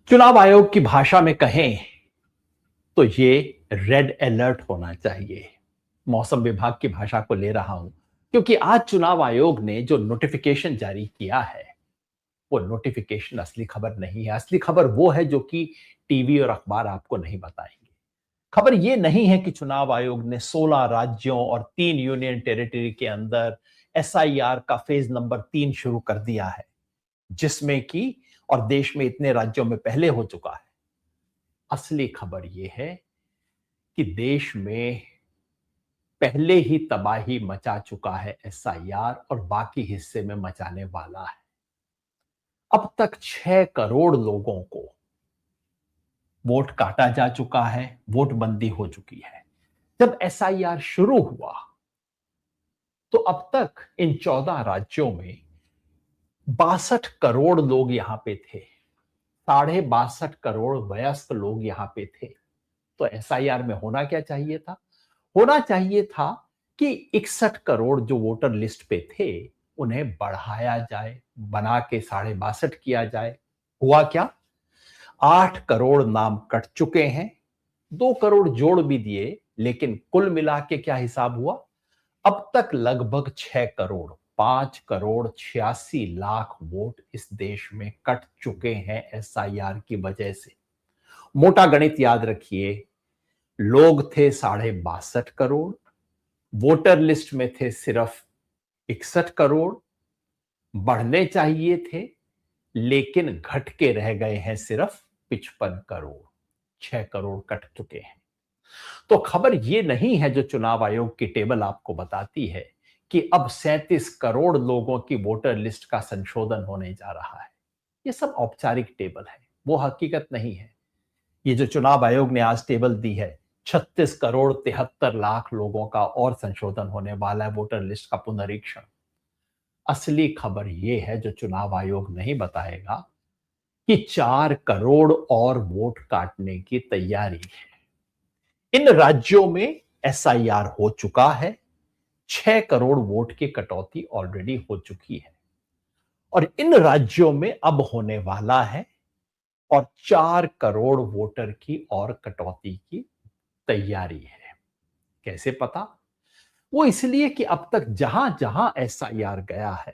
चुनाव आयोग की भाषा में कहें तो ये रेड अलर्ट होना चाहिए। मौसम विभाग की भाषा को ले रहा हूं क्योंकि आज चुनाव आयोग ने जो नोटिफिकेशन जारी किया है वो नोटिफिकेशन असली खबर नहीं है। असली खबर वो है जो कि टीवी और अखबार आपको नहीं बताएंगे। खबर ये नहीं है कि चुनाव आयोग ने 16 राज्यों और 3 यूनियन टेरिटरी के अंदर एसआईआर का फेज नंबर 3 शुरू कर दिया है, जिसमें कि और देश में इतने राज्यों में पहले हो चुका है। असली खबर यह है कि देश में पहले ही तबाही मचा चुका है एसआईआर और बाकी हिस्से में मचाने वाला है। अब तक 6 करोड़ लोगों को वोट काटा जा चुका है, वोट बंदी हो चुकी है। जब एसआईआर शुरू हुआ तो अब तक इन 14 राज्यों में 62 करोड़ लोग यहां पे थे। 62.5 करोड़ वयस्क लोग यहां पे थे। तो एसआईआर में होना क्या चाहिए था? होना चाहिए था कि 61 करोड़ जो वोटर लिस्ट पे थे उन्हें बढ़ाया जाए, बना के 62.5 किया जाए। हुआ क्या? 8 करोड़ नाम कट चुके हैं। 2 करोड़ जोड़ भी दिए, लेकिन कुल मिला के क्या हिसाब हुआ? अब तक लगभग 6 करोड़, 5 करोड़ 86 लाख वोट इस देश में कट चुके हैं एसआईआर की वजह से। मोटा गणित याद रखिए, लोग थे 62.5 करोड़, वोटर लिस्ट में थे सिर्फ 61 करोड़, बढ़ने चाहिए थे लेकिन घट के रह गए हैं सिर्फ 55 करोड़। 6 करोड़ कट चुके हैं। तो खबर यह नहीं है जो चुनाव आयोग की टेबल आपको बताती है कि अब 37 करोड़ लोगों की वोटर लिस्ट का संशोधन होने जा रहा है। यह सब औपचारिक टेबल है, वो हकीकत नहीं है। ये जो चुनाव आयोग ने आज टेबल दी है, 36 करोड़ 73 लाख लोगों का और संशोधन होने वाला है, वोटर लिस्ट का पुनरीक्षण। असली खबर यह है जो चुनाव आयोग नहीं बताएगा कि 4 करोड़ और वोट काटने की तैयारी है। इन राज्यों में एसआईआर हो चुका है। 6 करोड़ वोट की कटौती ऑलरेडी हो चुकी है और इन राज्यों में अब होने वाला है और 4 करोड़ वोटर की और कटौती की तैयारी है। कैसे पता? वो इसलिए कि अब तक जहां जहां एसआईआर गया है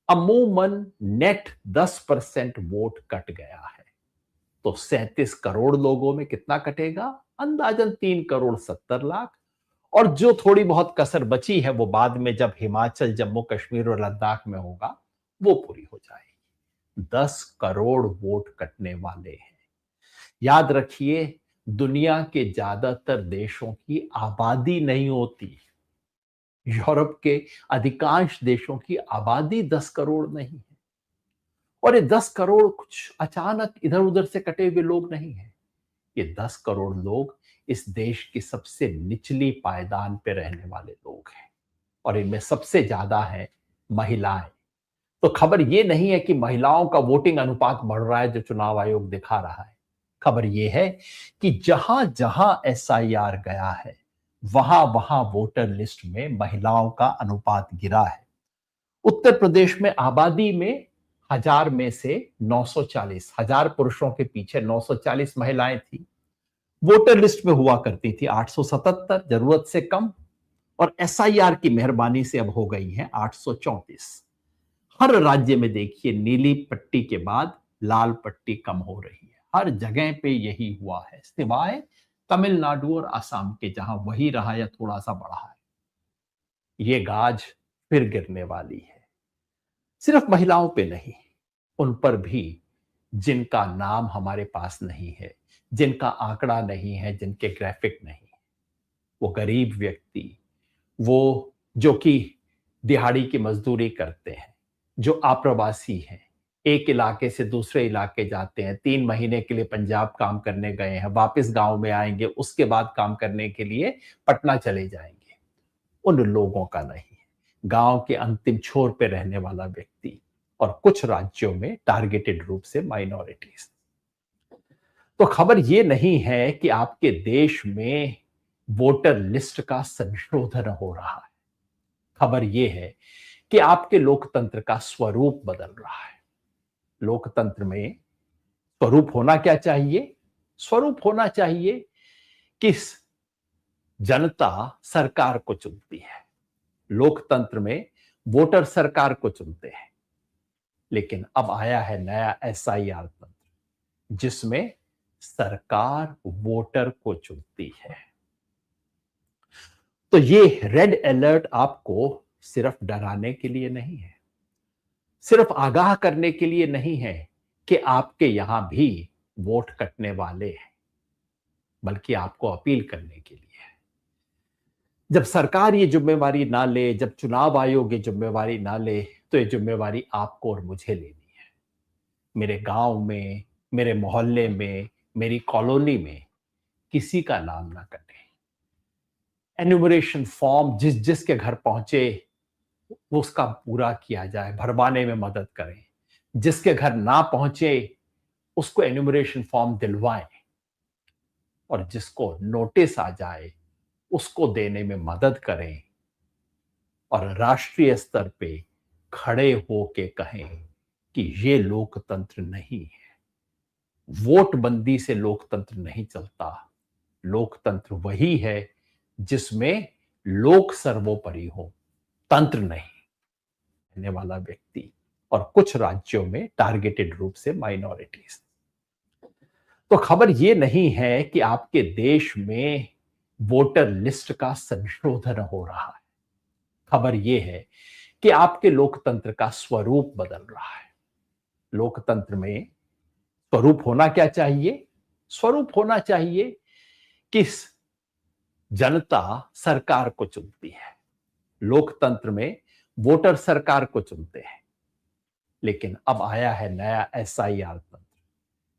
अमूमन नेट 10% वोट कट गया है। तो 37 करोड़ लोगों में कितना कटेगा? अंदाजन 3 करोड़ 70 लाख। और जो थोड़ी बहुत कसर बची है वो बाद में जब हिमाचल, जम्मू कश्मीर और लद्दाख में होगा वो पूरी हो जाएगी। 10 करोड़ वोट कटने वाले हैं। याद रखिए, दुनिया के ज्यादातर देशों की आबादी नहीं होती। यूरोप के अधिकांश देशों की आबादी 10 करोड़ नहीं है। और ये 10 करोड़ कुछ अचानक इधर उधर से कटे हुए लोग नहीं है। ये 10 करोड़ लोग इस देश की सबसे निचली पायदान पे रहने वाले लोग हैं और इनमें सबसे ज्यादा है महिलाएं। तो खबर ये नहीं है कि महिलाओं का वोटिंग अनुपात बढ़ रहा है जो चुनाव आयोग दिखा रहा है। खबर यह है कि जहां जहां एसआईआर गया है वहां वहां वोटर लिस्ट में महिलाओं का अनुपात गिरा है। उत्तर प्रदेश में आबादी में 1000 में से 940, 1000 पुरुषों के पीछे 940 महिलाएं थी। वोटर लिस्ट में हुआ करती थी 877, जरूरत से कम। और एसआईआर की मेहरबानी से अब हो गई हैं 834। हर राज्य में देखिए नीली पट्टी के बाद लाल पट्टी कम हो रही है। हर जगह पे यही हुआ है सिवाय तमिलनाडु और असम के, जहां वही रहा या थोड़ा सा बढ़ा है। ये गाज फिर गिरने वाली है। सिर्फ महिलाओं पे नहीं, उन पर भी जिनका नाम हमारे पास नहीं है, जिनका आंकड़ा नहीं है, जिनके ग्राफिक नहीं। वो गरीब व्यक्ति, वो जो कि दिहाड़ी की मजदूरी करते हैं, जो अप्रवासी हैं, एक इलाके से दूसरे इलाके जाते हैं, 3 महीने के लिए पंजाब काम करने गए हैं, वापस गांव में आएंगे, उसके बाद काम करने के लिए पटना चले जाएंगे। उन लोगों का नहीं है। गांव के अंतिम छोर पे रहने वाला व्यक्ति और कुछ राज्यों में टारगेटेड रूप से माइनॉरिटीज। तो खबर यह नहीं है कि आपके देश में वोटर लिस्ट का संशोधन हो रहा है। खबर यह है कि आपके लोकतंत्र का स्वरूप बदल रहा है। लोकतंत्र में स्वरूप होना क्या चाहिए? स्वरूप होना चाहिए कि जनता सरकार को चुनती है। लोकतंत्र में वोटर सरकार को चुनते हैं। लेकिन अब आया है नया एसआईआर तंत्र, जिसमें सरकार वोटर को चुनती है। तो ये रेड अलर्ट आपको सिर्फ डराने के लिए नहीं है, सिर्फ आगाह करने के लिए नहीं है कि आपके यहां भी वोट कटने वाले हैं, बल्कि आपको अपील करने के लिए है। जब सरकार ये जिम्मेवारी ना ले, जब चुनाव आयोग ये जिम्मेवारी ना ले, तो ये जिम्मेवारी आपको और मुझे लेनी है। मेरे गांव में, मेरे मोहल्ले में, मेरी कॉलोनी में किसी का नाम ना कटे। एन्यूमरेशन फॉर्म जिस जिसके घर पहुंचे वो उसका पूरा किया जाए, भरवाने में मदद करें। जिसके घर ना पहुंचे उसको एन्यूमरेशन फॉर्म दिलवाएं, और जिसको नोटिस आ जाए उसको देने में मदद करें, और राष्ट्रीय स्तर पे खड़े होके कहें कि ये लोकतंत्र नहीं है। वोटबंदी से लोकतंत्र नहीं चलता। लोकतंत्र वही है जिसमें लोक सर्वोपरि हो, तंत्र नहीं। रहने वाला व्यक्ति और कुछ राज्यों में टारगेटेड रूप से माइनॉरिटीज। तो खबर यह नहीं है कि आपके देश में वोटर लिस्ट का संशोधन हो रहा है। खबर यह है कि आपके लोकतंत्र का स्वरूप बदल रहा है। लोकतंत्र में स्वरूप होना क्या चाहिए? स्वरूप होना चाहिए कि जनता सरकार को चुनती है। लोकतंत्र में वोटर सरकार को चुनते हैं। लेकिन अब आया है नया एसआईआर तंत्र,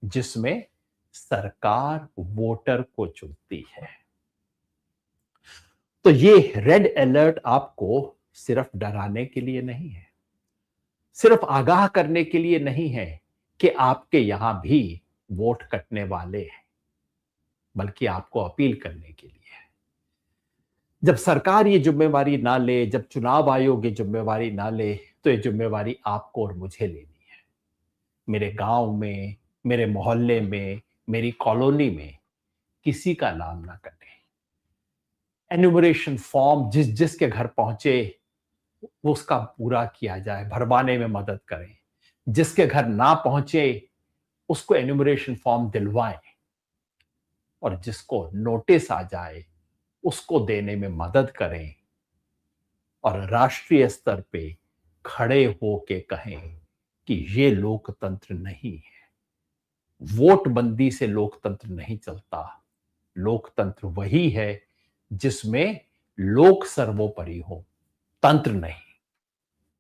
जिसमें सरकार वोटर को चुनती है। तो ये रेड अलर्ट आपको सिर्फ डराने के लिए नहीं है, सिर्फ आगाह करने के लिए नहीं है कि आपके यहां भी वोट कटने वाले हैं, बल्कि आपको अपील करने के लिए है। जब सरकार ये जिम्मेवारी ना ले, जब चुनाव आयोग ये जिम्मेवारी ना ले, तो ये जिम्मेवारी आपको और मुझे लेनी है। मेरे गांव में, मेरे मोहल्ले में, मेरी कॉलोनी में किसी का नाम ना कटे। एन्यूमरेशन फॉर्म जिस जिसके घर पहुंचे वो उसका पूरा किया जाए, भरवाने में मदद करें। जिसके घर ना पहुंचे उसको एन्यूमरेशन फॉर्म दिलवाएं, और जिसको नोटिस आ जाए उसको देने में मदद करें, और राष्ट्रीय स्तर पे खड़े होके कहें कि ये लोकतंत्र नहीं है। वोटबंदी से लोकतंत्र नहीं चलता। लोकतंत्र वही है जिसमें लोक सर्वोपरि हो, तंत्र नहीं।